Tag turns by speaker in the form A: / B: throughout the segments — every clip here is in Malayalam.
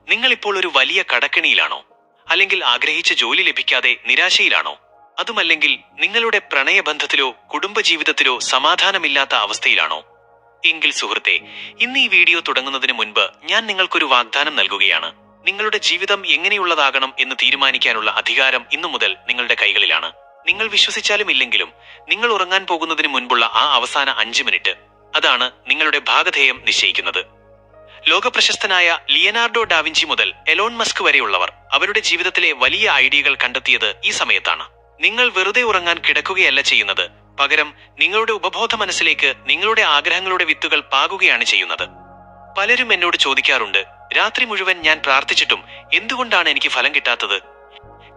A: നിങ്ങൾ ഇപ്പോൾ ഒരു വലിയ കടക്കെണിയിലാണോ? അല്ലെങ്കിൽ ആഗ്രഹിച്ച ജോലി ലഭിക്കാതെ നിരാശയിലാണോ? അതുമല്ലെങ്കിൽ നിങ്ങളുടെ പ്രണയബന്ധത്തിലോ കുടുംബജീവിതത്തിലോ സമാധാനമില്ലാത്ത അവസ്ഥയിലാണോ? എങ്കിൽ സുഹൃത്തെ, ഇന്ന് ഈ വീഡിയോ തുടങ്ങുന്നതിന് മുൻപ് ഞാൻ നിങ്ങൾക്കൊരു വാഗ്ദാനം നൽകുകയാണ്. നിങ്ങളുടെ ജീവിതം എങ്ങനെയുള്ളതാകണം എന്ന് തീരുമാനിക്കാനുള്ള അധികാരം ഇന്നു മുതൽ നിങ്ങളുടെ കൈകളിലാണ്. നിങ്ങൾ വിശ്വസിച്ചാലും ഇല്ലെങ്കിലും നിങ്ങൾ ഉറങ്ങാൻ പോകുന്നതിന് മുൻപുള്ള ആ അവസാന 5 മിനിറ്റ്, അതാണ് നിങ്ങളുടെ ഭാഗധേയം നിശ്ചയിക്കുന്നത്. ലോകപ്രശസ്തനായ ലിയനാർഡോ ഡാവിഞ്ചി മുതൽ എലോൺ മസ്ക് വരെയുള്ളവർ അവരുടെ ജീവിതത്തിലെ വലിയ ഐഡിയകൾ കണ്ടെത്തിയത് ഈ സമയത്താണ്. നിങ്ങൾ വെറുതെ ഉറങ്ങാൻ കിടക്കുകയല്ല ചെയ്യുന്നത്, പകരം നിങ്ങളുടെ ഉപബോധ മനസ്സിലേക്ക് നിങ്ങളുടെ ആഗ്രഹങ്ങളുടെ വിത്തുകൾ പാകുകയാണ് ചെയ്യുന്നത്. പലരും എന്നോട് ചോദിക്കാറുണ്ട്, രാത്രി മുഴുവൻ ഞാൻ പ്രാർത്ഥിച്ചിട്ടും എന്തുകൊണ്ടാണ് എനിക്ക് ഫലം കിട്ടാത്തത്?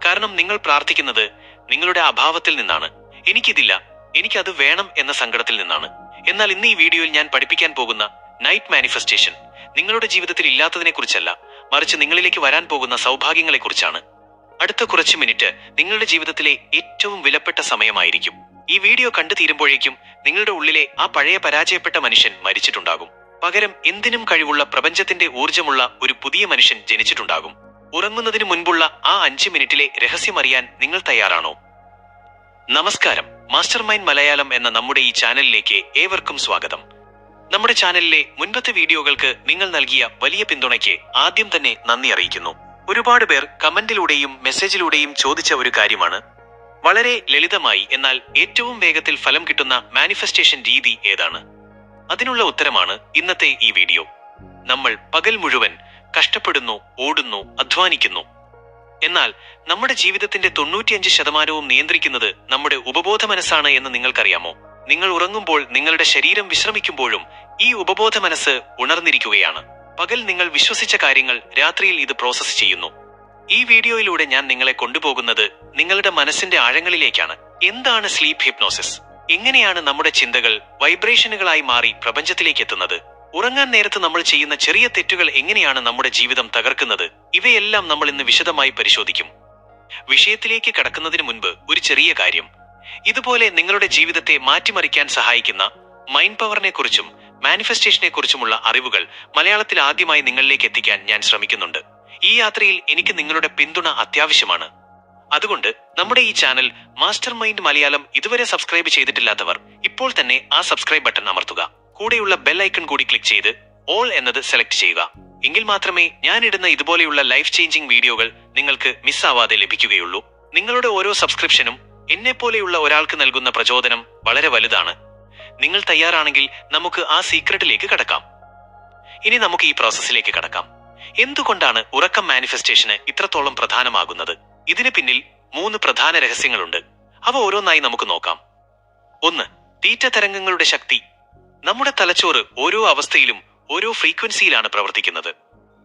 A: കാരണം നിങ്ങൾ പ്രാർത്ഥിക്കുന്നത് നിങ്ങളുടെ അഭാവത്തിൽ നിന്നാണ്. എനിക്കിതില്ല, എനിക്കത് വേണം എന്ന സങ്കടത്തിൽ നിന്നാണ്. എന്നാൽ ഇന്ന് ഈ വീഡിയോയിൽ ഞാൻ പഠിപ്പിക്കാൻ പോകുന്ന നൈറ്റ് മാനിഫെസ്റ്റേഷൻ നിങ്ങളുടെ ജീവിതത്തിൽ ഇല്ലാത്തതിനെ കുറിച്ചല്ല, മറിച്ച് നിങ്ങളിലേക്ക് വരാൻ പോകുന്ന സൗഭാഗ്യങ്ങളെക്കുറിച്ചാണ്. അടുത്ത കുറച്ച് മിനിറ്റ് നിങ്ങളുടെ ജീവിതത്തിലെ ഏറ്റവും വിലപ്പെട്ട സമയമായിരിക്കും. ഈ വീഡിയോ കണ്ടു തീരുമ്പോഴേക്കും നിങ്ങളുടെ ഉള്ളിലെ ആ പഴയ പരാജയപ്പെട്ട മനുഷ്യൻ മരിച്ചിട്ടുണ്ടാകും. പകരം എന്തിനും കഴിവുള്ള പ്രപഞ്ചത്തിന്റെ ഊർജമുള്ള ഒരു പുതിയ മനുഷ്യൻ ജനിച്ചിട്ടുണ്ടാകും. ഉറങ്ങുന്നതിന് മുൻപുള്ള ആ 5 മിനിറ്റിലെ രഹസ്യമറിയാൻ നിങ്ങൾ തയ്യാറാണോ? നമസ്കാരം, മാസ്റ്റർ മൈൻഡ് മലയാളം എന്ന നമ്മുടെ ഈ ചാനലിലേക്ക് ഏവർക്കും സ്വാഗതം. നമ്മുടെ ചാനലിലെ മുൻപത്തെ വീഡിയോകൾക്ക് നിങ്ങൾ നൽകിയ വലിയ പിന്തുണയ്ക്ക് ആദ്യം തന്നെ നന്ദി അറിയിക്കുന്നു. ഒരുപാട് പേർ കമന്റിലൂടെയും മെസ്സേജിലൂടെയും ചോദിച്ച ഒരു കാര്യമാണ്, വളരെ ലളിതമായി എന്നാൽ ഏറ്റവും വേഗത്തിൽ ഫലം കിട്ടുന്ന മാനിഫെസ്റ്റേഷൻ രീതി ഏതാണ്? അതിനുള്ള ഉത്തരമാണ് ഇന്നത്തെ ഈ വീഡിയോ. നമ്മൾ പകൽ മുഴുവൻ കഷ്ടപ്പെടുന്നു, ഓടുന്നു, അധ്വാനിക്കുന്നു. എന്നാൽ നമ്മുടെ ജീവിതത്തിന്റെ 95% നിയന്ത്രിക്കുന്നത് നമ്മുടെ ഉപബോധ മനസ്സാണ് എന്ന് നിങ്ങൾക്കറിയാമോ? നിങ്ങൾ ഉറങ്ങുമ്പോൾ നിങ്ങളുടെ ശരീരം വിശ്രമിക്കുമ്പോഴും ഈ ഉപബോധ മനസ്സ് ഉണർന്നിരിക്കുകയാണ്. പകൽ നിങ്ങൾ വിശ്വസിച്ച കാര്യങ്ങൾ രാത്രിയിൽ ഇത് പ്രോസസ് ചെയ്യുന്നു. ഈ വീഡിയോയിലൂടെ ഞാൻ നിങ്ങളെ കൊണ്ടുപോകുന്നത് നിങ്ങളുടെ മനസ്സിന്റെ ആഴങ്ങളിലേക്കാണ്. എന്താണ് സ്ലീപ്പ് ഹിപ്നോസിസ്? എങ്ങനെയാണ് നമ്മുടെ ചിന്തകൾ വൈബ്രേഷനുകളായി മാറി പ്രപഞ്ചത്തിലേക്ക് എത്തുന്നത്? ഉറങ്ങാൻ നേരത്ത് നമ്മൾ ചെയ്യുന്ന ചെറിയ തെറ്റുകൾ എങ്ങനെയാണ് നമ്മുടെ ജീവിതം തകർക്കുന്നത്? ഇവയെല്ലാം നമ്മൾ ഇന്ന് വിശദമായി പരിശോധിക്കും. വിഷയത്തിലേക്ക് കടക്കുന്നതിന് മുൻപ് ഒരു ചെറിയ കാര്യം. ഇതുപോലെ നിങ്ങളുടെ ജീവിതത്തെ മാറ്റിമറിക്കാൻ സഹായിക്കുന്ന മൈൻഡ് പവറിനെ കുറിച്ചും മാനിഫെസ്റ്റേഷനെ കുറിച്ചുമുള്ള അറിവുകൾ മലയാളത്തിൽ ആദ്യമായി നിങ്ങളിലേക്ക് എത്തിക്കാൻ ഞാൻ ശ്രമിക്കുന്നുണ്ട്. ഈ യാത്രയിൽ എനിക്ക് നിങ്ങളുടെ പിന്തുണ അത്യാവശ്യമാണ്. അതുകൊണ്ട് നമ്മുടെ ഈ ചാനൽ മാസ്റ്റർ മൈൻഡ് മലയാളം ഇതുവരെ സബ്സ്ക്രൈബ് ചെയ്തിട്ടില്ലാത്തവർ ഇപ്പോൾ തന്നെ ആ സബ്സ്ക്രൈബ് ബട്ടൺ അമർത്തുക. കൂടെയുള്ള ബെൽ ഐക്കൺ കൂടി ക്ലിക്ക് ചെയ്ത് ഓൾ എന്നത് സെലക്ട് ചെയ്യുക. എങ്കിൽ മാത്രമേ ഞാൻ ഇടുന്ന ഇതുപോലെയുള്ള ലൈഫ് ചേഞ്ചിങ് വീഡിയോകൾ നിങ്ങൾക്ക് മിസ്സാവാതെ ലഭിക്കുകയുള്ളൂ. നിങ്ങളുടെ ഓരോ സബ്സ്ക്രിപ്ഷനും എന്നെപ്പോലെയുള്ള ഒരാൾക്ക് നൽകുന്ന പ്രചോദനം വളരെ വലുതാണ്. നിങ്ങൾ തയ്യാറാണെങ്കിൽ നമുക്ക് ആ സീക്രട്ടിലേക്ക് കടക്കാം. ഇനി നമുക്ക് ഈ പ്രോസസ്സിലേക്ക് കടക്കാം. എന്തുകൊണ്ടാണ് ഉറക്കം മാനിഫെസ്റ്റേഷന് ഇത്രത്തോളം പ്രധാനമാകുന്നത്? ഇതിന് പിന്നിൽ 3 പ്രധാന രഹസ്യങ്ങളുണ്ട്. അവ ഓരോന്നായി നമുക്ക് നോക്കാം. 1. തീറ്റ തരംഗങ്ങളുടെ ശക്തി. നമ്മുടെ തലച്ചോറ് ഓരോ അവസ്ഥയിലും ഓരോ ഫ്രീക്വൻസിയിലാണ് പ്രവർത്തിക്കുന്നത്.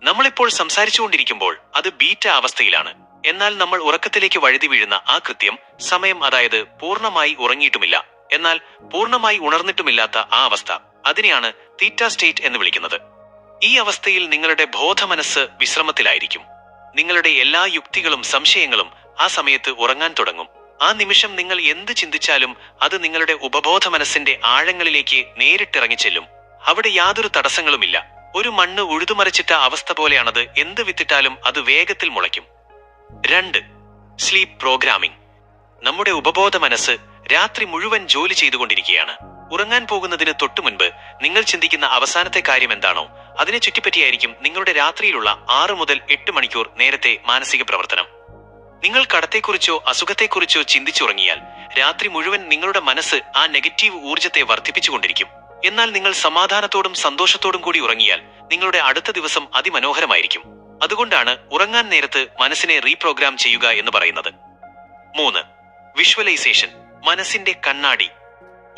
A: നമ്മളിപ്പോൾ സംസാരിച്ചുകൊണ്ടിരിക്കുമ്പോൾ അത് ബീറ്റ അവസ്ഥയിലാണ്. എന്നാൽ നമ്മൾ ഉറക്കത്തിലേക്ക് വഴുതി വീഴുന്ന ആ കൃത്യം സമയം, അതായത് പൂർണ്ണമായി ഉറങ്ങിയിട്ടുമില്ല എന്നാൽ പൂർണ്ണമായി ഉണർന്നിട്ടുമില്ലാത്ത ആ അവസ്ഥ, അതിനെയാണ് തീറ്റ സ്റ്റേറ്റ് എന്ന് വിളിക്കുന്നത്. ഈ അവസ്ഥയിൽ നിങ്ങളുടെ ബോധമനസ്സ് വിശ്രമത്തിലായിരിക്കും. നിങ്ങളുടെ എല്ലാ യുക്തികളും സംശയങ്ങളും ആ സമയത്ത് ഉറങ്ങാൻ തുടങ്ങും. ആ നിമിഷം നിങ്ങൾ എന്ത് ചിന്തിച്ചാലും അത് നിങ്ങളുടെ ഉപബോധ മനസ്സിന്റെ ആഴങ്ങളിലേക്ക് നേരിട്ടിറങ്ങിച്ചെല്ലും. അവിടെ യാതൊരു തടസ്സങ്ങളുമില്ല. ഒരു മണ്ണ് ഉഴുതുമറിച്ചിട്ട അവസ്ഥ പോലെയാണത്. എന്ത് വിത്തിട്ടാലും അത് വേഗത്തിൽ മുളയ്ക്കും. 2. Sleep programming. നമ്മുടെ ഉപബോധ മനസ്സ് രാത്രി മുഴുവൻ ജോലി ചെയ്തുകൊണ്ടിരിക്കുകയാണ്. ഉറങ്ങാൻ പോകുന്നതിന് തൊട്ടു മുൻപ് നിങ്ങൾ ചിന്തിക്കുന്ന അവസാനത്തെ കാര്യം എന്താണോ അതിനെ ചുറ്റിപ്പറ്റിയായിരിക്കും നിങ്ങളുടെ രാത്രിയിലുള്ള 6 മുതൽ 8 മണിക്കൂർ നേരത്തെ മാനസിക പ്രവർത്തനം. നിങ്ങൾ കടത്തെക്കുറിച്ചോ അസുഖത്തെക്കുറിച്ചോ ചിന്തിച്ചുറങ്ങിയാൽ രാത്രി മുഴുവൻ നിങ്ങളുടെ മനസ്സ് ആ നെഗറ്റീവ് ഊർജത്തെ വർദ്ധിപ്പിച്ചുകൊണ്ടിരിക്കും. എന്നാൽ നിങ്ങൾ സമാധാനത്തോടും സന്തോഷത്തോടും കൂടി ഉറങ്ങിയാൽ നിങ്ങളുടെ അടുത്ത ദിവസം അതിമനോഹരമായിരിക്കും. അതുകൊണ്ടാണ് ഉറങ്ങാൻ നേരത്ത് മനസ്സിനെ റീപ്രോഗ്രാം ചെയ്യുക എന്ന് പറയുന്നത്. 3. വിഷ്വലൈസേഷൻ. മനസ്സിന്റെ കണ്ണാടി.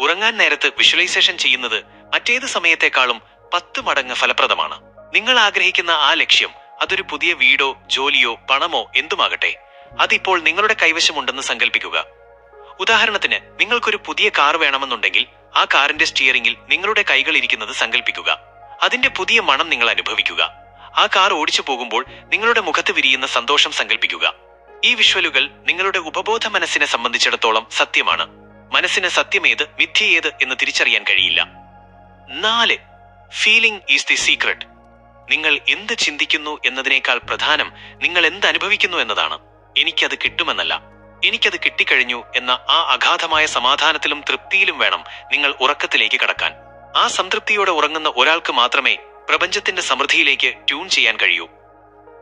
A: ഉറങ്ങാൻ നേരത്ത് വിഷ്വലൈസേഷൻ ചെയ്യുന്നത് മറ്റേത് സമയത്തെക്കാളും 10 മടങ്ങ് ഫലപ്രദമാണ്. നിങ്ങൾ ആഗ്രഹിക്കുന്ന ആ ലക്ഷ്യം, അതൊരു പുതിയ വീടോ ജോലിയോ പണമോ എന്തുമാകട്ടെ, അതിപ്പോൾ നിങ്ങളുടെ കൈവശമുണ്ടെന്ന് സങ്കല്പിക്കുക. ഉദാഹരണത്തിന്, നിങ്ങൾക്കൊരു പുതിയ കാർ വേണമെന്നുണ്ടെങ്കിൽ ആ കാറിന്റെ സ്റ്റിയറിംഗിൽ നിങ്ങളുടെ കൈകൾ ഇരിക്കുന്നത് സങ്കല്പിക്കുക. അതിന്റെ പുതിയ മണം നിങ്ങൾ അനുഭവിക്കുക. ആ കാർ ഓടിച്ചു പോകുമ്പോൾ നിങ്ങളുടെ മുഖത്ത് വിരിയുന്ന സന്തോഷം സങ്കല്പിക്കുക. ഈ വിഷ്വലുകൾ നിങ്ങളുടെ ഉപബോധ മനസ്സിനെ സംബന്ധിച്ചിടത്തോളം സത്യമാണ്. മനസ്സിന് സത്യമേത് മിഥ്യയേത് എന്ന് തിരിച്ചറിയാൻ കഴിയില്ല. 4. Feeling is the secret. നിങ്ങൾ എന്ത് ചിന്തിക്കുന്നു എന്നതിനേക്കാൾ പ്രധാനം നിങ്ങൾ എന്ത് അനുഭവിക്കുന്നു എന്നതാണ്. എനിക്കത് കിട്ടുമെന്നല്ല, എനിക്കത് കിട്ടിക്കഴിഞ്ഞു എന്ന ആ അഗാധമായ സമാധാനത്തിലും തൃപ്തിയിലും വേണം നിങ്ങൾ ഉറക്കത്തിലേക്ക് കടക്കാൻ. ആ സംതൃപ്തിയോടെ ഉറങ്ങുന്ന ഒരാൾക്ക് മാത്രമേ പ്രപഞ്ചത്തിന്റെ സമൃദ്ധിയിലേക്ക് ട്യൂൺ ചെയ്യാൻ കഴിയൂ.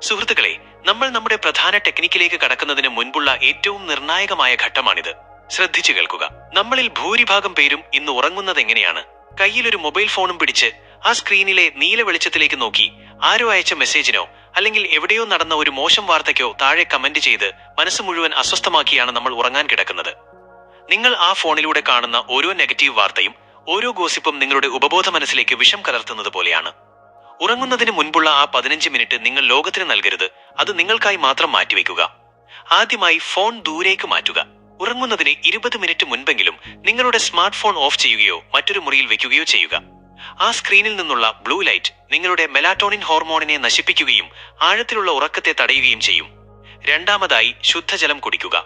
A: സുഹൃത്തുക്കളെ, നമ്മൾ നമ്മുടെ പ്രധാന ടെക്നിക്കിലേക്ക് കടക്കുന്നതിന് മുൻപുള്ള ഏറ്റവും നിർണായകമായ ഘട്ടമാണിത്. ശ്രദ്ധിച്ചു കേൾക്കുക. നമ്മളിൽ ഭൂരിഭാഗം പേരും ഇന്ന് ഉറങ്ങുന്നത് എങ്ങനെയാണ്? കയ്യിലൊരു മൊബൈൽ ഫോണും പിടിച്ച് ആ സ്ക്രീനിലെ നീല വെളിച്ചത്തിലേക്ക് നോക്കി ആരോ അയച്ച മെസ്സേജിനോ അല്ലെങ്കിൽ എവിടെയോ നടന്ന ഒരു മോശം വാർത്തയ്ക്കോ താഴെ കമന്റ് ചെയ്ത് മനസ്സ് മുഴുവൻ അസ്വസ്ഥമാക്കിയാണ് നമ്മൾ ഉറങ്ങാൻ കിടക്കുന്നത്. നിങ്ങൾ ആ ഫോണിലൂടെ കാണുന്ന ഓരോ നെഗറ്റീവ് വാർത്തയും ഓരോ ഗോസിപ്പും നിങ്ങളുടെ ഉപബോധ മനസ്സിലേക്ക് വിഷം കലർത്തുന്നത് പോലെയാണ്. ഉറങ്ങുന്നതിന് മുൻപുള്ള ആ 15 മിനിറ്റ് നിങ്ങൾ ലോകത്തിന് നൽകരുത്. അത് നിങ്ങൾക്കായി മാത്രം മാറ്റിവെക്കുക. ആദ്യമായി ഫോൺ ദൂരേക്ക് മാറ്റുക. ഉറങ്ങുന്നതിന് 20 മിനിറ്റ് മുൻപെങ്കിലും നിങ്ങളുടെ സ്മാർട്ട് ഫോൺ ഓഫ് ചെയ്യുകയോ മറ്റൊരു മുറിയിൽ വെക്കുകയോ ചെയ്യുക. ആ സ്ക്രീനിൽ നിന്നുള്ള ബ്ലൂ ലൈറ്റ് നിങ്ങളുടെ മെലാറ്റോണിൻ ഹോർമോണിനെ നശിപ്പിക്കുകയും ആഴത്തിലുള്ള ഉറക്കത്തെ തടയുകയും ചെയ്യും. രണ്ടാമതായി, ശുദ്ധജലം കുടിക്കുക.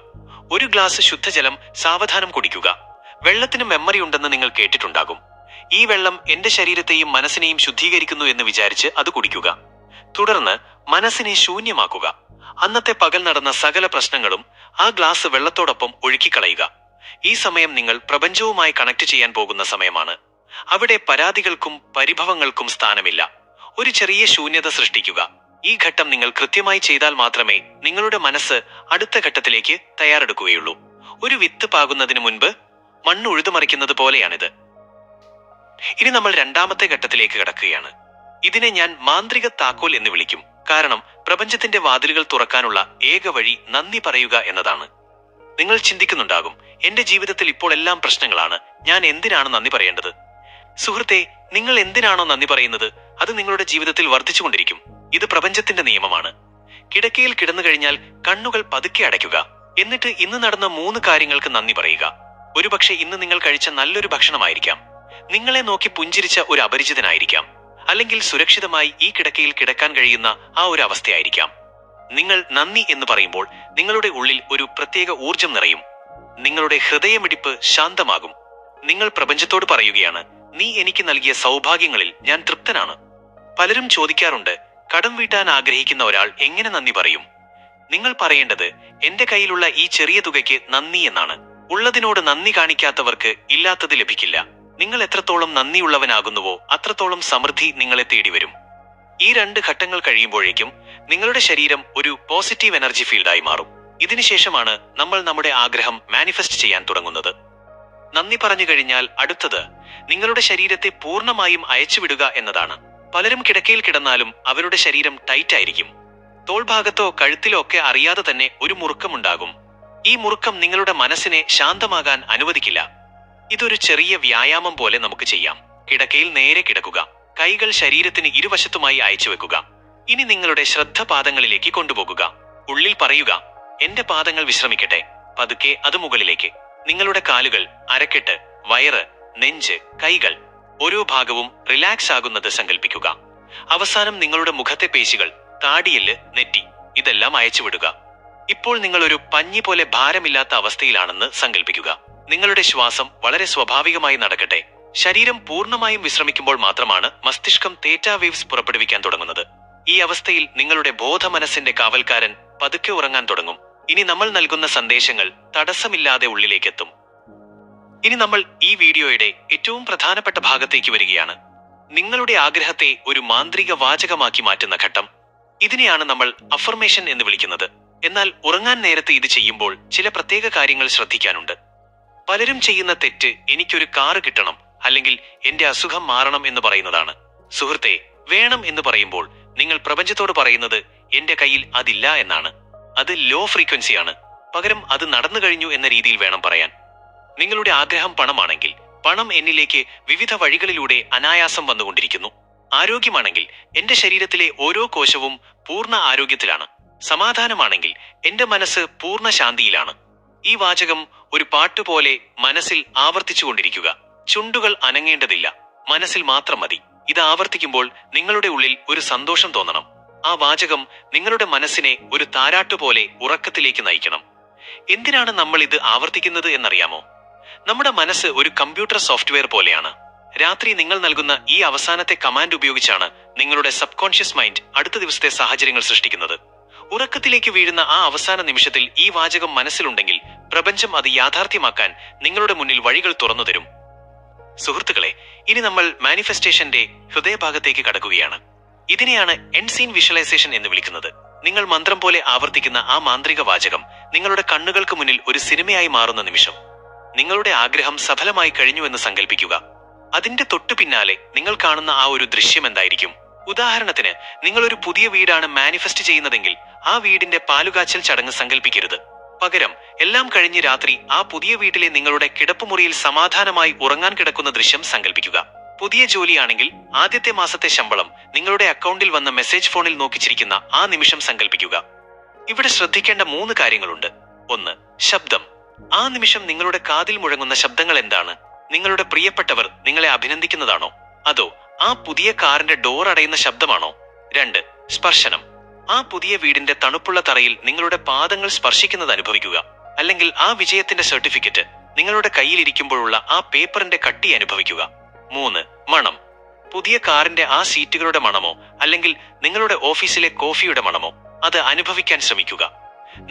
A: ഒരു ഗ്ലാസ് ശുദ്ധജലം സാവധാനം കുടിക്കുക. വെള്ളത്തിന് മെമ്മറി ഉണ്ടെന്ന് നിങ്ങൾ കേട്ടിട്ടുണ്ടാകും. ഈ വെള്ളം എന്റെ ശരീരത്തെയും മനസ്സിനെയും ശുദ്ധീകരിക്കുന്നു എന്ന് വിചാരിച്ച് അത് കുടിക്കുക. തുടർന്ന് മനസ്സിനെ ശൂന്യമാക്കുക. അന്നത്തെ പകൽ നടന്ന സകല പ്രശ്നങ്ങളും ആ ഗ്ലാസ് വെള്ളത്തോടൊപ്പം ഒഴുക്കിക്കളയുക. ഈ സമയം നിങ്ങൾ പ്രപഞ്ചവുമായി കണക്ട് ചെയ്യാൻ പോകുന്ന സമയമാണ്. അവിടെ പരാതികൾക്കും പരിഭവങ്ങൾക്കും സ്ഥാനമില്ല. ഒരു ചെറിയ ശൂന്യത സൃഷ്ടിക്കുക. ഈ ഘട്ടം നിങ്ങൾ കൃത്യമായി ചെയ്താൽ മാത്രമേ നിങ്ങളുടെ മനസ്സ് അടുത്ത ഘട്ടത്തിലേക്ക് തയ്യാറെടുക്കുകയുള്ളൂ. ഒരു വിത്ത് പാകുന്നതിന് മുൻപ് മണ്ണ് ഉഴുതുമറിക്കുന്നത് പോലെയാണിത്. ഇനി നമ്മൾ രണ്ടാമത്തെ ഘട്ടത്തിലേക്ക് കടക്കുകയാണ്. ഇതിനെ ഞാൻ മാന്ത്രിക താക്കോൽ എന്ന് വിളിക്കും. കാരണം പ്രപഞ്ചത്തിന്റെ വാതിലുകൾ തുറക്കാനുള്ള ഏക വഴി നന്ദി പറയുക എന്നതാണ്. നിങ്ങൾ ചിന്തിക്കുന്നുണ്ടാകും, എന്റെ ജീവിതത്തിൽ ഇപ്പോൾ എല്ലാം പ്രശ്നങ്ങളാണ്, ഞാൻ എന്തിനാണ് നന്ദി പറയേണ്ടത്? സുഹൃത്തെ, നിങ്ങൾ എന്തിനാണോ നന്ദി പറയുന്നത് അത് നിങ്ങളുടെ ജീവിതത്തിൽ വർദ്ധിച്ചുകൊണ്ടിരിക്കും. ഇത് പ്രപഞ്ചത്തിന്റെ നിയമമാണ്. കിടക്കയിൽ കിടന്നു കഴിഞ്ഞാൽ കണ്ണുകൾ പതുക്കെ അടയ്ക്കുക. എന്നിട്ട് ഇന്ന് നടന്ന 3 കാര്യങ്ങൾക്ക് നന്ദി പറയുക. ഒരുപക്ഷെ ഇന്ന് നിങ്ങൾ കഴിച്ച നല്ലൊരു ഭക്ഷണമായിരിക്കാം, നിങ്ങളെ നോക്കി പുഞ്ചിരിച്ച ഒരു അപരിചിതനായിരിക്കാം, അല്ലെങ്കിൽ സുരക്ഷിതമായി ഈ കിടക്കയിൽ കിടക്കാൻ കഴിയുന്ന ആ ഒരു അവസ്ഥയായിരിക്കാം. നിങ്ങൾ നന്ദി എന്ന് പറയുമ്പോൾ നിങ്ങളുടെ ഉള്ളിൽ ഒരു പ്രത്യേക ഊർജം നിറയും. നിങ്ങളുടെ ഹൃദയമിടിപ്പ് ശാന്തമാകും. നിങ്ങൾ പ്രപഞ്ചത്തോട് പറയുകയാണ്, നീ എനിക്ക് നൽകിയ സൗഭാഗ്യങ്ങളിൽ ഞാൻ തൃപ്തനാണ്. പലരും ചോദിക്കാറുണ്ട്, കടം വീട്ടാൻ ആഗ്രഹിക്കുന്ന ഒരാൾ എങ്ങനെ നന്ദി പറയും? നിങ്ങൾ പറയേണ്ടത്, എന്റെ കയ്യിലുള്ള ഈ ചെറിയ തുകയ്ക്ക് നന്ദി എന്നാണ്. ഉള്ളതിനോട് നന്ദി കാണിക്കാത്തവർക്ക് ഇല്ലാത്തത് ലഭിക്കില്ല. നിങ്ങൾ എത്രത്തോളം നന്ദിയുള്ളവനാകുന്നുവോ അത്രത്തോളം സമൃദ്ധി നിങ്ങളെ തേടി വരും. ഈ 2 ഘട്ടങ്ങൾ കഴിയുമ്പോഴേക്കും നിങ്ങളുടെ ശരീരം ഒരു പോസിറ്റീവ് എനർജി ഫീൽഡായി മാറും. ഇതിനുശേഷമാണ് നമ്മൾ നമ്മുടെ ആഗ്രഹം മാനിഫെസ്റ്റ് ചെയ്യാൻ തുടങ്ങുന്നത്. നന്ദി പറഞ്ഞു കഴിഞ്ഞാൽ അടുത്തത് നിങ്ങളുടെ ശരീരത്തെ പൂർണ്ണമായും അയച്ചുവിടുക എന്നതാണ്. പലരും കിടക്കയിൽ കിടന്നാലും അവരുടെ ശരീരം ടൈറ്റ് ആയിരിക്കും. തോൾഭാഗത്തോ കഴുത്തിലോ ഒക്കെ അറിയാതെ തന്നെ ഒരു മുറുക്കമുണ്ടാകും. ഈ മുറുക്കം നിങ്ങളുടെ മനസ്സിനെ ശാന്തമാകാൻ അനുവദിക്കില്ല. ഇതൊരു ചെറിയ വ്യായാമം പോലെ നമുക്ക് ചെയ്യാം. കിടക്കയിൽ നേരെ കിടക്കുക. കൈകൾ ശരീരത്തിന് ഇരുവശത്തുമായി അയച്ചു വെക്കുക. ഇനി നിങ്ങളുടെ ശ്രദ്ധ പാദങ്ങളിലേക്ക് കൊണ്ടുപോകുക. ഉള്ളിൽ പറയുക, എന്റെ പാദങ്ങൾ വിശ്രമിക്കട്ടെ. പതുക്കെ അത് മുകളിലേക്ക്. നിങ്ങളുടെ കാലുകൾ, അരക്കെട്ട്, വയറ്, നെഞ്ച്, കൈകൾ ഓരോ ഭാഗവും റിലാക്സ് ആകുന്നത് സങ്കല്പിക്കുക. അവസാനം നിങ്ങളുടെ മുഖത്തെ പേശികൾ, താടിയെല്ല്, നെറ്റി ഇതെല്ലാം അയച്ചുവിടുക. ഇപ്പോൾ നിങ്ങൾ ഒരു പഞ്ഞി പോലെ ഭാരമില്ലാത്ത അവസ്ഥയിലാണെന്ന് സങ്കല്പിക്കുക. നിങ്ങളുടെ ശ്വാസം വളരെ സ്വാഭാവികമായി നടക്കട്ടെ. ശരീരം പൂർണ്ണമായും വിശ്രമിക്കുമ്പോൾ മാത്രമാണ് മസ്തിഷ്കം തേറ്റ വേവ്സ് പുറപ്പെടുവിക്കാൻ തുടങ്ങുന്നത്. ഈ അവസ്ഥയിൽ നിങ്ങളുടെ ബോധമനസ്സിന്റെ കാവൽക്കാരൻ പതുക്കെ ഉറങ്ങാൻ തുടങ്ങും. ഇനി നമ്മൾ നൽകുന്ന സന്ദേശങ്ങൾ തടസ്സമില്ലാതെ ഉള്ളിലേക്കെത്തും. ഇനി നമ്മൾ ഈ വീഡിയോയുടെ ഏറ്റവും പ്രധാനപ്പെട്ട ഭാഗത്തേക്ക് വരികയാണ്. നിങ്ങളുടെ ആഗ്രഹത്തെ ഒരു മാന്ത്രിക വാചകമാക്കി മാറ്റുന്ന ഘട്ടം. ഇതിനെയാണ് നമ്മൾ അഫർമേഷൻ എന്ന് വിളിക്കുന്നത്. എന്നാൽ ഉറങ്ങാൻ നേരത്തെ ഇത് ചെയ്യുമ്പോൾ ചില പ്രത്യേക കാര്യങ്ങൾ ശ്രദ്ധിക്കാനുണ്ട്. പലരും ചെയ്യുന്ന തെറ്റ് എനിക്കൊരു കാറ് കിട്ടണം അല്ലെങ്കിൽ എന്റെ അസുഖം മാറണം എന്ന് പറയുന്നതാണ്. സുഹൃത്തെ, വേണം എന്ന് പറയുമ്പോൾ നിങ്ങൾ പ്രപഞ്ചത്തോട് പറയുന്നത് എന്റെ കയ്യിൽ അതില്ല എന്നാണ്. അത് ലോ ഫ്രീക്വൻസിയാണ്. പകരം അത് നടന്നു കഴിഞ്ഞു എന്ന രീതിയിൽ വേണം പറയാൻ. നിങ്ങളുടെ ആഗ്രഹം പണമാണെങ്കിൽ പണം എന്നിലേക്ക് വിവിധ വഴികളിലൂടെ അനായാസം വന്നുകൊണ്ടിരിക്കുന്നു. ആരോഗ്യമാണെങ്കിൽ എന്റെ ശരീരത്തിലെ ഓരോ കോശവും പൂർണ്ണ ആരോഗ്യത്തിലാണ്. സമാധാനമാണെങ്കിൽ എന്റെ മനസ്സ് പൂർണ്ണ ശാന്തിയിലാണ്. ഈ വാചകം ഒരു പാട്ടുപോലെ മനസ്സിൽ ആവർത്തിച്ചുകൊണ്ടിരിക്കുക. ചുണ്ടുകൾ അനങ്ങേണ്ടതില്ല, മനസ്സിൽ മാത്രം മതി. ഇത് ആവർത്തിക്കുമ്പോൾ നിങ്ങളുടെ ഉള്ളിൽ ഒരു സന്തോഷം തോന്നണം. ആ വാചകം നിങ്ങളുടെ മനസ്സിനെ ഒരു താരാട്ടുപോലെ ഉറക്കത്തിലേക്ക് നയിക്കണം. എന്തിനാണ് നമ്മൾ ഇത് ആവർത്തിക്കുന്നത് എന്നറിയാമോ? നമ്മുടെ മനസ്സ് ഒരു കമ്പ്യൂട്ടർ സോഫ്റ്റ്വെയർ പോലെയാണ്. രാത്രി നിങ്ങൾ നൽകുന്ന ഈ അവസാനത്തെ കമാൻഡ് ഉപയോഗിച്ചാണ് നിങ്ങളുടെ സബ് കോൺഷ്യസ് മൈൻഡ് അടുത്ത ദിവസത്തെ സാഹചര്യങ്ങൾ സൃഷ്ടിക്കുന്നത്. ഉറക്കത്തിലേക്ക് വീഴുന്ന ആ അവസാന നിമിഷത്തിൽ ഈ വാചകം മനസ്സിലുണ്ടെങ്കിൽ പ്രപഞ്ചം അത് യാഥാർത്ഥ്യമാക്കാൻ നിങ്ങളുടെ മുന്നിൽ വഴികൾ തുറന്നു തരും. സുഹൃത്തുക്കളെ, ഇനി നമ്മൾ മാനിഫെസ്റ്റേഷന്റെ ഹൃദയഭാഗത്തേക്ക് കടക്കുകയാണ്. ഇതിനെയാണ് എൻസീൻ വിഷ്വലൈസേഷൻ എന്ന് വിളിക്കുന്നത്. നിങ്ങൾ മന്ത്രം പോലെ ആവർത്തിക്കുന്ന ആ മാന്ത്രിക വാചകം നിങ്ങളുടെ കണ്ണുകൾക്ക് മുന്നിൽ ഒരു സിനിമയായി മാറുന്ന നിമിഷം. നിങ്ങളുടെ ആഗ്രഹം സഫലമായി കഴിഞ്ഞുവെന്ന് സങ്കല്പിക്കുക. അതിന്റെ തൊട്ടു പിന്നാലെ നിങ്ങൾ കാണുന്ന ആ ഒരു ദൃശ്യം എന്തായിരിക്കും? ഉദാഹരണത്തിന്, നിങ്ങളൊരു പുതിയ വീടാണ് മാനിഫെസ്റ്റ് ചെയ്യുന്നതെങ്കിൽ ആ വീടിന്റെ പാലുകാച്ചൽ ചടങ്ങ് സങ്കല്പിക്കരുത്. പകരം എല്ലാം കഴിഞ്ഞ് രാത്രി ആ പുതിയ വീട്ടിലെ നിങ്ങളുടെ കിടപ്പുമുറിയിൽ സമാധാനമായി ഉറങ്ങാൻ കിടക്കുന്ന ദൃശ്യം സങ്കല്പിക്കുക. പുതിയ ജോലിയാണെങ്കിൽ ആദ്യത്തെ മാസത്തെ ശമ്പളം നിങ്ങളുടെ അക്കൗണ്ടിൽ വന്ന മെസ്സേജ് ഫോണിൽ നോക്കിച്ചിരിക്കുന്ന ആ നിമിഷം സങ്കല്പിക്കുക. ഇവിടെ ശ്രദ്ധിക്കേണ്ട 3 കാര്യങ്ങളുണ്ട്. 1. ശബ്ദം. ആ നിമിഷം നിങ്ങളുടെ കാതിൽ മുഴങ്ങുന്ന ശബ്ദങ്ങൾ എന്താണ്? നിങ്ങളുടെ പ്രിയപ്പെട്ടവർ നിങ്ങളെ അഭിനന്ദിക്കുന്നതാണോ? അതോ ആ പുതിയ കാറിന്റെ ഡോർ അടയുന്ന ശബ്ദമാണോ? 2. സ്പർശനം. ആ പുതിയ വീടിന്റെ തണുപ്പുള്ള തറയിൽ നിങ്ങളുടെ പാദങ്ങൾ സ്പർശിക്കുന്നത് അനുഭവിക്കുക. അല്ലെങ്കിൽ ആ വിജയത്തിന്റെ സർട്ടിഫിക്കറ്റ് നിങ്ങളുടെ കയ്യിലിരിക്കുമ്പോഴുള്ള ആ പേപ്പറിന്റെ കട്ടി അനുഭവിക്കുക. 3. മണം. പുതിയ കാറിന്റെ ആ സീറ്റുകളുടെ മണമോ അല്ലെങ്കിൽ നിങ്ങളുടെ ഓഫീസിലെ കോഫിയുടെ മണമോ അത് അനുഭവിക്കാൻ ശ്രമിക്കുക.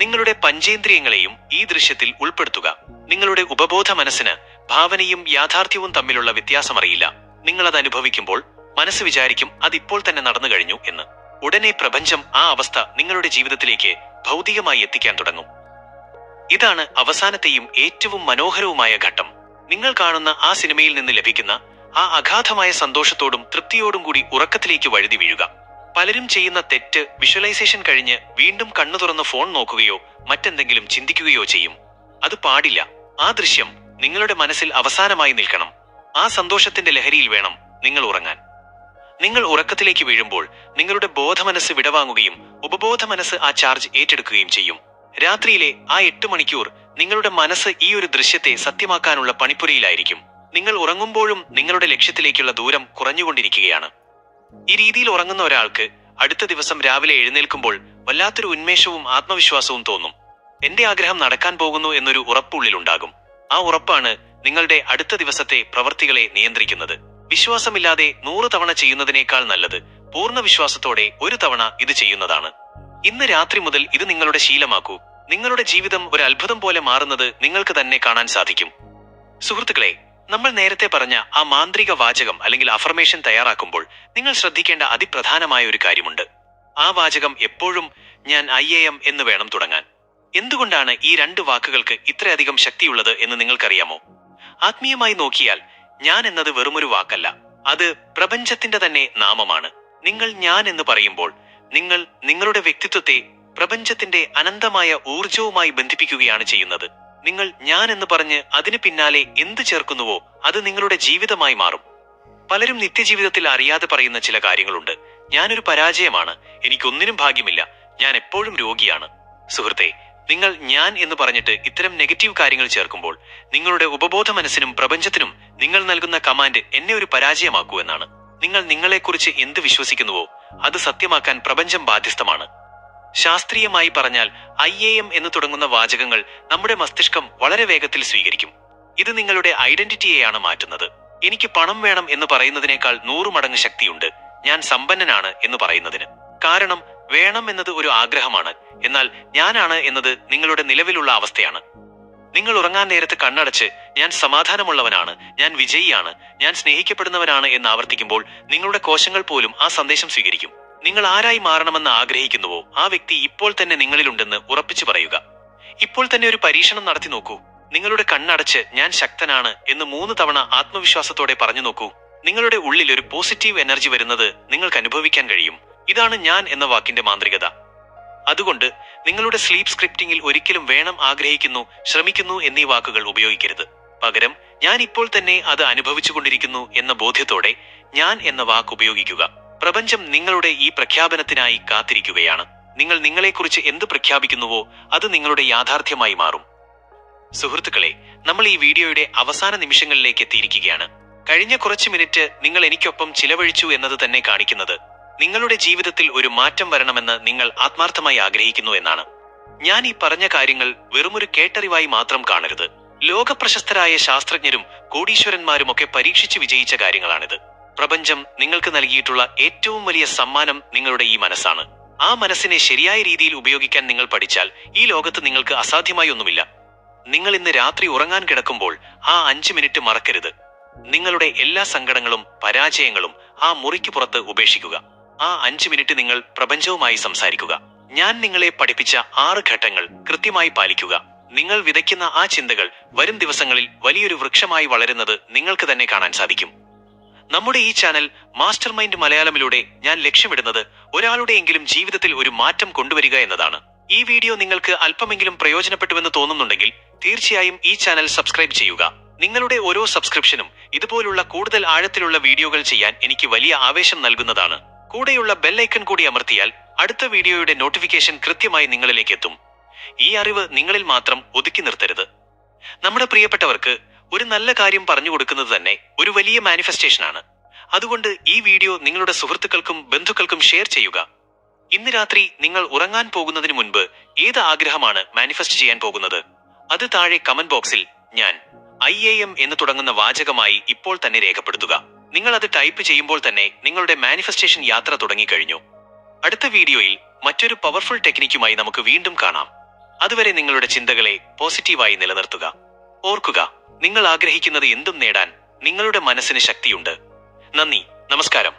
A: നിങ്ങളുടെ പഞ്ചേന്ദ്രിയങ്ങളെയും ഈ ദൃശ്യത്തിൽ ഉൾപ്പെടുത്തുക. നിങ്ങളുടെ ഉപബോധ മനസ്സിന് ഭാവനയും യാഥാർത്ഥ്യവും തമ്മിലുള്ള വ്യത്യാസമറിയില്ല. നിങ്ങൾ അത് അനുഭവിക്കുമ്പോൾ മനസ്സ് വിചാരിക്കും അതിപ്പോൾ തന്നെ നടന്നു കഴിഞ്ഞു എന്ന്. ഉടനെ പ്രപഞ്ചം ആ അവസ്ഥ നിങ്ങളുടെ ജീവിതത്തിലേക്ക് ഭൗതികമായി എത്തിക്കാൻ തുടങ്ങും. ഇതാണ് അവസാനത്തെയും ഏറ്റവും മനോഹരവുമായ ഘട്ടം. നിങ്ങൾ കാണുന്ന ആ സിനിമയിൽ നിന്ന് ലഭിക്കുന്ന ആ അഗാധമായ സന്തോഷത്തോടും തൃപ്തിയോടും കൂടി ഉറക്കത്തിലേക്ക് വഴുതി വീഴുക. പലരും ചെയ്യുന്ന തെറ്റ് വിഷ്വലൈസേഷൻ കഴിഞ്ഞ് വീണ്ടും കണ്ണു തുറന്ന് ഫോൺ നോക്കുകയോ മറ്റെന്തെങ്കിലും ചിന്തിക്കുകയോ ചെയ്യും. അത് പാടില്ല. ആ ദൃശ്യം നിങ്ങളുടെ മനസ്സിൽ അവസാനമായി നിൽക്കണം. ആ സന്തോഷത്തിന്റെ ലഹരിയിൽ വേണം നിങ്ങൾ ഉറങ്ങാൻ. നിങ്ങൾ ഉറക്കത്തിലേക്ക് വീഴുമ്പോൾ നിങ്ങളുടെ ബോധമനസ്സ് വിടവാങ്ങുകയും ഉപബോധ മനസ്സ് ആ ചാർജ് ഏറ്റെടുക്കുകയും ചെയ്യും. രാത്രിയിലെ ആ 8 മണിക്കൂർ നിങ്ങളുടെ മനസ്സ് ഈ ഒരു ദൃശ്യത്തെ സത്യമാക്കാനുള്ള പണിപ്പുരയിലായിരിക്കും. നിങ്ങൾ ഉറങ്ങുമ്പോഴും നിങ്ങളുടെ ലക്ഷ്യത്തിലേക്കുള്ള ദൂരം കുറഞ്ഞുകൊണ്ടിരിക്കുകയാണ്. ഈ രീതിയിൽ ഉറങ്ങുന്ന ഒരാൾക്ക് അടുത്ത ദിവസം രാവിലെ എഴുന്നേൽക്കുമ്പോൾ വല്ലാത്തൊരു ഉന്മേഷവും ആത്മവിശ്വാസവും തോന്നും. എന്റെ ആഗ്രഹം നടക്കാൻ പോകുന്നു എന്നൊരു ഉറപ്പുള്ളിലുണ്ടാകും. ആ ഉറപ്പാണ് നിങ്ങളുടെ അടുത്ത ദിവസത്തെ പ്രവർത്തികളെ നിയന്ത്രിക്കുന്നത്. വിശ്വാസമില്ലാതെ 100 തവണ ചെയ്യുന്നതിനേക്കാൾ നല്ലത് പൂർണ്ണ വിശ്വാസത്തോടെ 1 തവണ ഇത് ചെയ്യുന്നതാണ്. ഇന്ന് രാത്രി മുതൽ ഇത് നിങ്ങളുടെ ശീലമാക്കൂ. നിങ്ങളുടെ ജീവിതം ഒരു അത്ഭുതം പോലെ മാറുന്നത് നിങ്ങൾക്ക് തന്നെ കാണാൻ സാധിക്കും. സുഹൃത്തുക്കളെ, നമ്മൾ നേരത്തെ പറഞ്ഞ ആ മാന്ത്രിക വാചകം അല്ലെങ്കിൽ അഫർമേഷൻ തയ്യാറാക്കുമ്പോൾ നിങ്ങൾ ശ്രദ്ധിക്കേണ്ട അതിപ്രധാനമായ ഒരു കാര്യമുണ്ട്. ആ വാചകം എപ്പോഴും ഞാൻ IAM എന്ന് വേണം തുടങ്ങാൻ. എന്തുകൊണ്ടാണ് ഈ 2 വാക്കുകൾക്ക് ഇത്രയധികം ശക്തിയുള്ളത് എന്ന് നിങ്ങൾക്കറിയാമോ? ആത്മീയമായി നോക്കിയാൽ ഞാൻ എന്നത് വെറുമൊരു വാക്കല്ല, അത് പ്രപഞ്ചത്തിന്റെ തന്നെ നാമമാണ്. നിങ്ങൾ ഞാൻ എന്ന് പറയുമ്പോൾ നിങ്ങൾ നിങ്ങളുടെ വ്യക്തിത്വത്തെ പ്രപഞ്ചത്തിന്റെ അനന്തമായ ഊർജവുമായി ബന്ധിപ്പിക്കുകയാണ് ചെയ്യുന്നത്. നിങ്ങൾ ഞാൻ എന്ന് പറഞ്ഞ് അതിന് പിന്നാലെ എന്ത് ചേർക്കുന്നുവോ അത് നിങ്ങളുടെ ജീവിതമായി മാറും. പലരും നിത്യജീവിതത്തിൽ അറിയാതെ പറയുന്ന ചില കാര്യങ്ങളുണ്ട്. ഞാനൊരു പരാജയമാണ്, എനിക്കൊന്നിനും ഭാഗ്യമില്ല, ഞാൻ എപ്പോഴും രോഗിയാണ്. സുഹൃത്തെ, നിങ്ങൾ ഞാൻ എന്ന് പറഞ്ഞിട്ട് ഇത്തരം നെഗറ്റീവ് കാര്യങ്ങൾ ചേർക്കുമ്പോൾ നിങ്ങളുടെ ഉപബോധ മനസ്സിനും പ്രപഞ്ചത്തിനും നിങ്ങൾ നൽകുന്ന കമാൻഡ് എന്നെ ഒരു പരാജയമാക്കൂ എന്നാണ്. നിങ്ങൾ നിങ്ങളെക്കുറിച്ച് എന്ത് വിശ്വസിക്കുന്നുവോ അത് സത്യമാക്കാൻ പ്രപഞ്ചം ബാധ്യസ്ഥമാണ്. ശാസ്ത്രീയമായി പറഞ്ഞാൽ IAM എന്ന് തുടങ്ങുന്ന വാചകങ്ങൾ നമ്മുടെ മസ്തിഷ്കം വളരെ വേഗത്തിൽ സ്വീകരിക്കും. ഇത് നിങ്ങളുടെ ഐഡന്റിറ്റിയെയാണ് മാറ്റുന്നത്. എനിക്ക് പണം വേണം എന്ന് പറയുന്നതിനേക്കാൾ 100 മടങ്ങ് ശക്തിയുണ്ട് ഞാൻ സമ്പന്നനാണ് എന്ന് പറയുന്നതിന്. കാരണം വേണം എന്നത് ഒരു ആഗ്രഹമാണ്, എന്നാൽ ഞാനാണ് എന്നത് നിങ്ങളുടെ നിലവിലുള്ള അവസ്ഥയാണ്. നിങ്ങൾ ഉറങ്ങാൻ നേരത്ത് കണ്ണടച്ച് ഞാൻ സമാധാനമുള്ളവനാണ്, ഞാൻ വിജയിയാണ്, ഞാൻ സ്നേഹിക്കപ്പെടുന്നവനാണ് എന്ന് ആവർത്തിക്കുമ്പോൾ നിങ്ങളുടെ കോശങ്ങൾ പോലും ആ സന്ദേശം സ്വീകരിക്കും. നിങ്ങൾ ആരായി മാറണമെന്ന് ആഗ്രഹിക്കുന്നുവോ ആ വ്യക്തി ഇപ്പോൾ തന്നെ നിങ്ങളിലുണ്ടെന്ന് ഉറപ്പിച്ചു പറയുക. ഇപ്പോൾ തന്നെ ഒരു പരീക്ഷണം നടത്തി നോക്കൂ. നിങ്ങളുടെ കണ്ണടച്ച് ഞാൻ ശക്തനാണ് എന്ന് 3 തവണ ആത്മവിശ്വാസത്തോടെ പറഞ്ഞു നോക്കൂ. നിങ്ങളുടെ ഉള്ളിൽ ഒരു പോസിറ്റീവ് എനർജി വരുന്നത് നിങ്ങൾക്ക് അനുഭവിക്കാൻ കഴിയും. ഇതാണ് ഞാൻ എന്ന വാക്കിന്റെ മാന്ത്രികത. അതുകൊണ്ട് നിങ്ങളുടെ സ്ലീപ്പ് സ്ക്രിപ്റ്റിംഗിൽ ഒരിക്കലും വേണം, ആഗ്രഹിക്കുന്നു, ശ്രമിക്കുന്നു എന്നീ വാക്കുകൾ ഉപയോഗിക്കരുത്. പകരം ഞാൻ ഇപ്പോൾ തന്നെ അത് അനുഭവിച്ചുകൊണ്ടിരിക്കുന്നു എന്ന ബോധ്യത്തോടെ ഞാൻ എന്ന വാക്ക് ഉപയോഗിക്കുക. പ്രപഞ്ചം നിങ്ങളുടെ ഈ പ്രഖ്യാപനത്തിനായി കാത്തിരിക്കുകയാണ്. നിങ്ങൾ നിങ്ങളെക്കുറിച്ച് എന്ത് പ്രഖ്യാപിക്കുന്നുവോ അത് നിങ്ങളുടെ യാഥാർത്ഥ്യമായി മാറും. സുഹൃത്തുക്കളെ, നമ്മൾ ഈ വീഡിയോയുടെ അവസാന നിമിഷങ്ങളിലേക്ക് എത്തിയിരിക്കുകയാണ്. കഴിഞ്ഞ കുറച്ച് മിനിറ്റ് നിങ്ങൾ എനിക്കൊപ്പം ചിലവഴിച്ചു എന്നത് തന്നെ കാണിക്കുന്നത് നിങ്ങളുടെ ജീവിതത്തിൽ ഒരു മാറ്റം വരണമെന്ന് നിങ്ങൾ ആത്മാർത്ഥമായി ആഗ്രഹിക്കുന്നു എന്നാണ്. ഞാൻ ഈ പറഞ്ഞ കാര്യങ്ങൾ വെറുമൊരു കേട്ടറിവായി മാത്രം കാണരുത്. ലോകപ്രശസ്തരായ ശാസ്ത്രജ്ഞരും കോടീശ്വരന്മാരുമൊക്കെ പരീക്ഷിച്ചു വിജയിച്ച കാര്യങ്ങളാണിത്. പ്രപഞ്ചം നിങ്ങൾക്ക് നൽകിയിട്ടുള്ള ഏറ്റവും വലിയ സമ്മാനം നിങ്ങളുടെ ഈ മനസ്സാണ്. ആ മനസ്സിനെ ശരിയായ രീതിയിൽ ഉപയോഗിക്കാൻ നിങ്ങൾ പഠിച്ചാൽ ഈ ലോകത്ത് നിങ്ങൾക്ക് അസാധ്യമായി ഒന്നുമില്ല. നിങ്ങൾ ഇന്ന് രാത്രി ഉറങ്ങാൻ കിടക്കുമ്പോൾ ആ 5 മിനിറ്റ് മറക്കരുത്. നിങ്ങളുടെ എല്ലാ സങ്കടങ്ങളും പരാജയങ്ങളും ആ മുറിക്ക് പുറത്ത് ഉപേക്ഷിക്കുക. ആ 5 മിനിറ്റ് നിങ്ങൾ പ്രപഞ്ചവുമായി സംസാരിക്കുക. ഞാൻ നിങ്ങളെ പഠിപ്പിച്ച 6 ഘട്ടങ്ങൾ കൃത്യമായി പാലിക്കുക. നിങ്ങൾ വിതയ്ക്കുന്ന ആ ചിന്തകൾ വരും ദിവസങ്ങളിൽ വലിയൊരു വൃക്ഷമായി വളരുന്നത് നിങ്ങൾക്ക് തന്നെ കാണാൻ സാധിക്കും. നമ്മുടെ ഈ ചാനൽ മാസ്റ്റർ മൈൻഡ് മലയാളമിലൂടെ ഞാൻ ലക്ഷ്യമിടുന്നത് ഒരാളുടെയെങ്കിലും ജീവിതത്തിൽ ഒരു മാറ്റം കൊണ്ടുവരിക എന്നതാണ്. ഈ വീഡിയോ നിങ്ങൾക്ക് അല്പമെങ്കിലും പ്രയോജനപ്പെട്ടുവെന്ന് തോന്നുന്നുണ്ടെങ്കിൽ തീർച്ചയായും ഈ ചാനൽ സബ്സ്ക്രൈബ് ചെയ്യുക. നിങ്ങളുടെ ഓരോ സബ്സ്ക്രിപ്ഷനും ഇതുപോലുള്ള കൂടുതൽ ആഴത്തിലുള്ള വീഡിയോകൾ ചെയ്യാൻ എനിക്ക് വലിയ ആവേശം നൽകുന്നതാണ്. കൂടെയുള്ള ബെല്ലൈക്കൺ കൂടി അമർത്തിയാൽ അടുത്ത വീഡിയോയുടെ നോട്ടിഫിക്കേഷൻ കൃത്യമായി നിങ്ങളിലേക്ക് എത്തും. ഈ അറിവ് നിങ്ങളിൽ മാത്രം ഒതുക്കി നിർത്തരുത്. നമ്മുടെ പ്രിയപ്പെട്ടവർക്ക് ഒരു നല്ല കാര്യം പറഞ്ഞു കൊടുക്കുന്നത് തന്നെ ഒരു വലിയ മാനിഫെസ്റ്റേഷനാണ്. അതുകൊണ്ട് ഈ വീഡിയോ നിങ്ങളുടെ സുഹൃത്തുക്കൾക്കും ബന്ധുക്കൾക്കും ഷെയർ ചെയ്യുക. ഇന്ന് രാത്രി നിങ്ങൾ ഉറങ്ങാൻ പോകുന്നതിന് മുൻപ് ഏത് ആഗ്രഹമാണ് മാനിഫെസ്റ്റ് ചെയ്യാൻ പോകുന്നത്? അത് താഴെ കമന്റ് ബോക്സിൽ ഞാൻ IAM എന്ന് തുടങ്ങുന്ന വാചകമായി ഇപ്പോൾ തന്നെ രേഖപ്പെടുത്തുക. നിങ്ങൾ അത് ടൈപ്പ് ചെയ്യുമ്പോൾ തന്നെ നിങ്ങളുടെ മാനിഫെസ്റ്റേഷൻ യാത്ര തുടങ്ങിക്കഴിഞ്ഞു. അടുത്ത വീഡിയോയിൽ മറ്റൊരു പവർഫുൾ ടെക്നിക്കുമായി നമുക്ക് വീണ്ടും കാണാം. അതുവരെ നിങ്ങളുടെ ചിന്തകളെ പോസിറ്റീവായി നിലനിർത്തുക. ഓർക്കുക, നിങ്ങൾ ആഗ്രഹിക്കുന്നത് എന്തും നേടാൻ നിങ്ങളുടെ മനസ്സിന് ശക്തിയുണ്ട്. നന്ദി, നമസ്കാരം.